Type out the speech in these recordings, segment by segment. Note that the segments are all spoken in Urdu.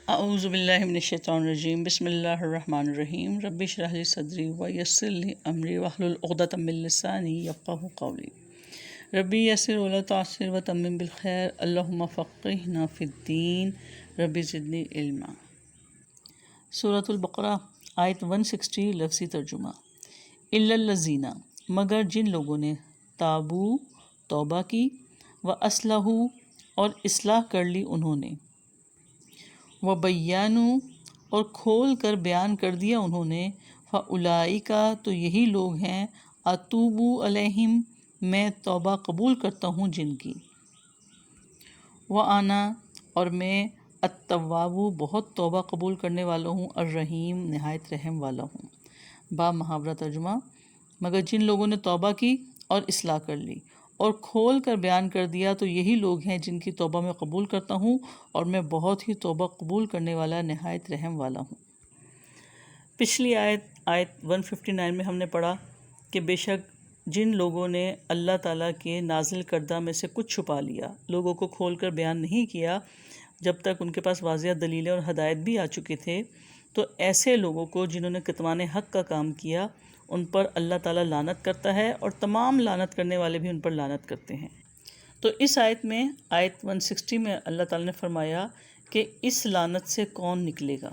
اعوذ باللہ من الشیطان الرجیم بسم اللہ الرحمن الرحیم رب اشرح لی صدری ویسر لی امری واحلل عقدۃ من لسانی یفقہوا قولی ربی یسر ولا تعسر وتمم بالخیر اللہم فقہنا فی الدین ربی زدنی علما۔ سورۃ البقرہ آیت 160 لفظی ترجمہ۔ الا الذین، مگر جن لوگوں نے تابو توبہ کی، و اصلحوا اور اصلاح کر لی انہوں نے، وبینوا اور کھول کر بیان کر دیا انہوں نے، فاولئک تو یہی لوگ ہیں، اتوب علیہم میں توبہ قبول کرتا ہوں جن کی، وانا اور میں التواب بہت توبہ قبول کرنے والا ہوں، الرحیم نہایت رحم والا ہوں۔ با محاورہ ترجمہ۔ مگر جن لوگوں نے توبہ کی اور اصلاح کر لی اور کھول کر بیان کر دیا تو یہی لوگ ہیں جن کی توبہ میں قبول کرتا ہوں، اور میں بہت ہی توبہ قبول کرنے والا نہایت رحم والا ہوں۔ پچھلی آیت 159 میں ہم نے پڑھا کہ بے شک جن لوگوں نے اللہ تعالیٰ کے نازل کردہ میں سے کچھ چھپا لیا، لوگوں کو کھول کر بیان نہیں کیا جب تک ان کے پاس واضح دلیلیں اور ہدایت بھی آ چکے تھے، تو ایسے لوگوں کو جنہوں نے کتمان حق کا کام کیا ان پر اللہ تعالیٰ لعنت کرتا ہے، اور تمام لعنت کرنے والے بھی ان پر لعنت کرتے ہیں۔ تو اس آیت میں آیت 160 میں اللہ تعالیٰ نے فرمایا کہ اس لعنت سے کون نکلے گا۔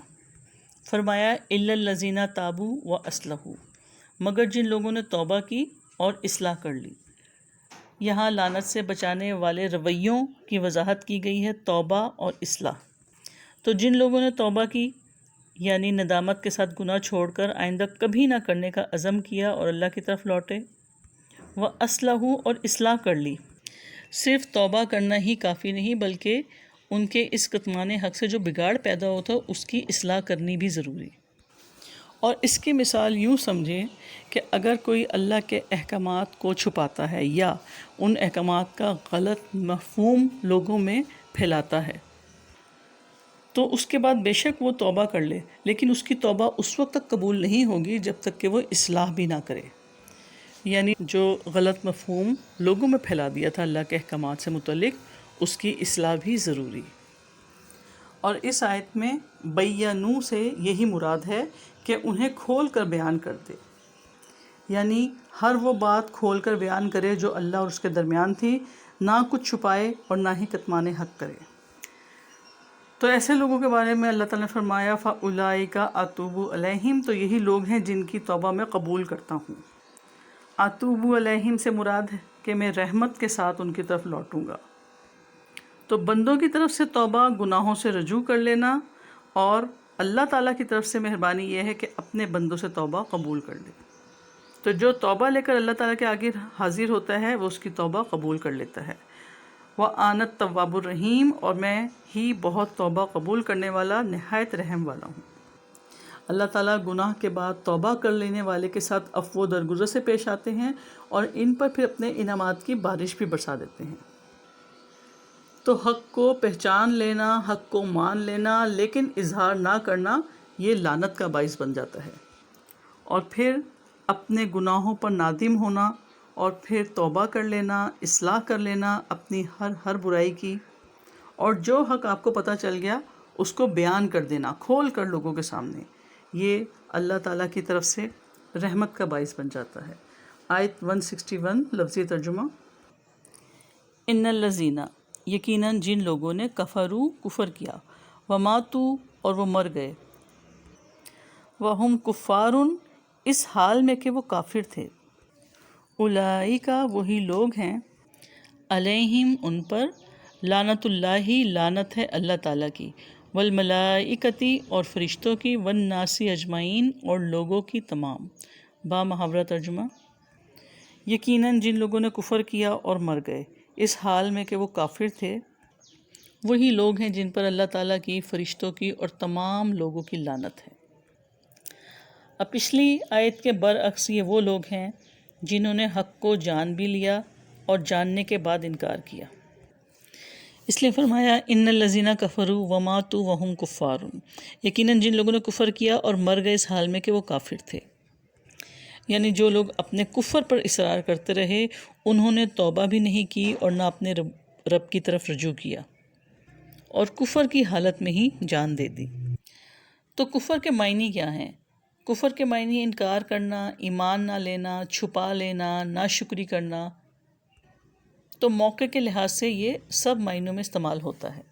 فرمایا الا الذین تابوا و اصلحوا، مگر جن لوگوں نے توبہ کی اور اصلاح کر لی۔ یہاں لعنت سے بچانے والے رویوں کی وضاحت کی گئی ہے، توبہ اور اصلاح۔ تو جن لوگوں نے توبہ کی یعنی ندامت کے ساتھ گناہ چھوڑ کر آئندہ کبھی نہ کرنے کا عزم کیا اور اللہ کی طرف لوٹے، وہ اصلحوا اور اصلاح کر لی۔ صرف توبہ کرنا ہی کافی نہیں، بلکہ ان کے اس کتمان حق سے جو بگاڑ پیدا ہوتا ہے اس کی اصلاح کرنی بھی ضروری۔ اور اس کی مثال یوں سمجھیں کہ اگر کوئی اللہ کے احکامات کو چھپاتا ہے یا ان احکامات کا غلط مفہوم لوگوں میں پھیلاتا ہے، تو اس کے بعد بے شک وہ توبہ کر لے، لیکن اس کی توبہ اس وقت تک قبول نہیں ہوگی جب تک کہ وہ اصلاح بھی نہ کرے۔ یعنی جو غلط مفہوم لوگوں میں پھیلا دیا تھا اللہ کے احکامات سے متعلق، اس کی اصلاح بھی ضروری۔ اور اس آیت میں بینوا سے یہی مراد ہے کہ انہیں کھول کر بیان کر دے، یعنی ہر وہ بات کھول کر بیان کرے جو اللہ اور اس کے درمیان تھی، نہ کچھ چھپائے اور نہ ہی کتمان حق کرے۔ تو ایسے لوگوں کے بارے میں اللہ تعالیٰ نے فرمایا فاولئک اتوب علیہم، تو یہی لوگ ہیں جن کی توبہ میں قبول کرتا ہوں۔ اتوب علیہم سے مراد ہے کہ میں رحمت کے ساتھ ان کی طرف لوٹوں گا۔ تو بندوں کی طرف سے توبہ گناہوں سے رجوع کر لینا، اور اللہ تعالیٰ کی طرف سے مہربانی یہ ہے کہ اپنے بندوں سے توبہ قبول کر لے۔ تو جو توبہ لے کر اللہ تعالیٰ کے آگے حاضر ہوتا ہے وہ اس کی توبہ قبول کر لیتا ہے۔ وَأَنَا التَّوَّابُ الرَّحِيمُ، اور میں ہی بہت توبہ قبول کرنے والا نہایت رحم والا ہوں۔ اللہ تعالیٰ گناہ کے بعد توبہ کر لینے والے کے ساتھ عفو و درگزر سے پیش آتے ہیں، اور ان پر پھر اپنے انعامات کی بارش بھی برسا دیتے ہیں۔ تو حق کو پہچان لینا، حق کو مان لینا لیکن اظہار نہ کرنا، یہ لعنت کا باعث بن جاتا ہے۔ اور پھر اپنے گناہوں پر نادم ہونا، اور پھر توبہ کر لینا، اصلاح کر لینا اپنی ہر برائی کی، اور جو حق آپ کو پتہ چل گیا اس کو بیان کر دینا کھول کر لوگوں کے سامنے، یہ اللہ تعالیٰ کی طرف سے رحمت کا باعث بن جاتا ہے۔ آیت 161 لفظی ترجمہ۔ ان الذین، یقیناً جن لوگوں نے کفروا کفر کیا، وماتوا اور وہ مر گئے، وہم کفار اس حال میں کہ وہ کافر تھے، اولئک وہی لوگ ہیں، علیہم ان پر، لعنت اللہ لعنت ہے اللہ تعالیٰ کی، والملائکتی اور فرشتوں کی، والناس اجمعین اور لوگوں کی تمام۔ با محاورہ ترجمہ۔ یقیناً جن لوگوں نے کفر کیا اور مر گئے اس حال میں کہ وہ کافر تھے، وہی لوگ ہیں جن پر اللہ تعالیٰ کی، فرشتوں کی اور تمام لوگوں کی لعنت ہے۔ اب پچھلی آیت کے برعکس یہ وہ لوگ ہیں جنہوں نے حق کو جان بھی لیا اور جاننے کے بعد انکار کیا۔ اس لیے فرمایا ان الذین کفروا وماتوا وہم کفار، یقیناً جن لوگوں نے کفر کیا اور مر گئے اس حال میں کہ وہ کافر تھے۔ یعنی جو لوگ اپنے کفر پر اصرار کرتے رہے، انہوں نے توبہ بھی نہیں کی اور نہ اپنے رب کی طرف رجوع کیا، اور کفر کی حالت میں ہی جان دے دی۔ تو کفر کے معنی کیا ہیں؟ کفر کے معنی انکار کرنا، ایمان نہ لینا، چھپا لینا، ناشکری کرنا۔ تو موقع کے لحاظ سے یہ سب معنیوں میں استعمال ہوتا ہے۔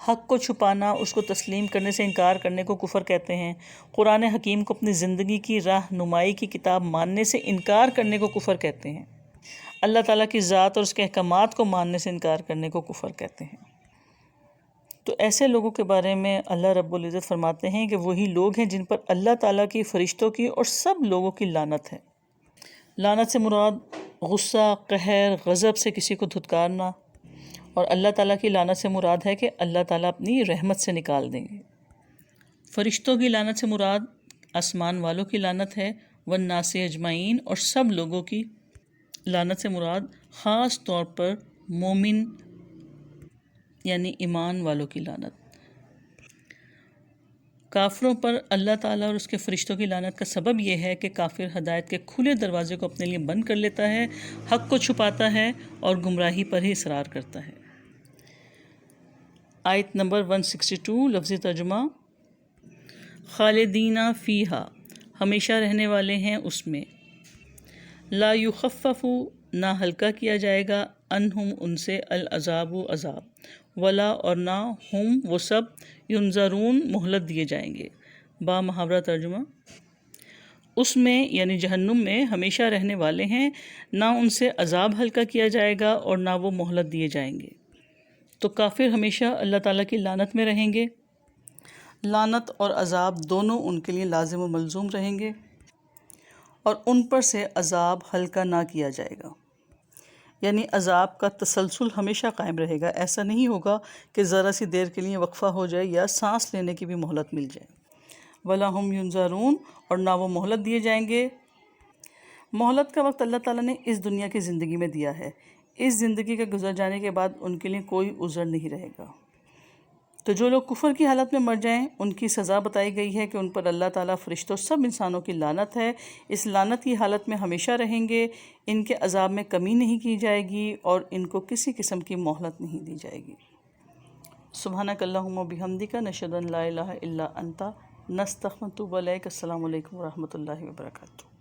حق کو چھپانا، اس کو تسلیم کرنے سے انکار کرنے کو کفر کہتے ہیں۔ قرآن حکیم کو اپنی زندگی کی رہنمائی کی کتاب ماننے سے انکار کرنے کو کفر کہتے ہیں۔ اللہ تعالیٰ کی ذات اور اس کے احکامات کو ماننے سے انکار کرنے کو کفر کہتے ہیں۔ تو ایسے لوگوں کے بارے میں اللہ رب العزت فرماتے ہیں کہ وہی لوگ ہیں جن پر اللہ تعالیٰ کی، فرشتوں کی اور سب لوگوں کی لعنت ہے۔ لعنت سے مراد غصہ، قہر، غضب سے کسی کو دھتکارنا، اور اللہ تعالیٰ کی لعنت سے مراد ہے کہ اللہ تعالیٰ اپنی رحمت سے نکال دیں گے۔ فرشتوں کی لعنت سے مراد آسمان والوں کی لعنت ہے، والناس اجمعین، اور سب لوگوں کی لعنت سے مراد خاص طور پر مومن یعنی ایمان والوں کی لعنت۔ کافروں پر اللہ تعالیٰ اور اس کے فرشتوں کی لعنت کا سبب یہ ہے کہ کافر ہدایت کے کھلے دروازے کو اپنے لیے بند کر لیتا ہے، حق کو چھپاتا ہے اور گمراہی پر ہی اصرار کرتا ہے۔ آیت نمبر 162 لفظی ترجمہ: خالدین فیہا، ہمیشہ رہنے والے ہیں اس میں، لا یخفف، نہ ہلکا کیا جائے گا، عنہم ان سے، العذاب عذاب، ولا اور نہ، ہم وہ سب، ینظرون مہلت دیے جائیں گے۔ با محاورہ ترجمہ: اس میں یعنی جہنم میں ہمیشہ رہنے والے ہیں، نہ ان سے عذاب ہلکا کیا جائے گا اور نہ وہ مہلت دیے جائیں گے۔ تو کافر ہمیشہ اللہ تعالیٰ کی لعنت میں رہیں گے، لعنت اور عذاب دونوں ان کے لیے لازم و ملزوم رہیں گے، اور ان پر سے عذاب ہلکا نہ کیا جائے گا، یعنی عذاب کا تسلسل ہمیشہ قائم رہے گا۔ ایسا نہیں ہوگا کہ ذرا سی دیر کے لیے وقفہ ہو جائے یا سانس لینے کی بھی مہلت مل جائے۔ ولا ہم ینظرون، اور نہ وہ مہلت دیے جائیں گے۔ مہلت کا وقت اللہ تعالیٰ نے اس دنیا کی زندگی میں دیا ہے، اس زندگی کے گزر جانے کے بعد ان کے لیے کوئی عذر نہیں رہے گا۔ تو جو لوگ کفر کی حالت میں مر جائیں ان کی سزا بتائی گئی ہے کہ ان پر اللہ تعالیٰ، فرشتوں، سب انسانوں کی لعنت ہے، اس لعنت کی حالت میں ہمیشہ رہیں گے، ان کے عذاب میں کمی نہیں کی جائے گی اور ان کو کسی قسم کی مہلت نہیں دی جائے گی۔ سبحانک اللہم و بحمدک، نشہد ان لا الہ الا انت، نستغفرک و نتوب الیک۔ السلام علیکم ورحمۃ اللہ وبرکاتہ۔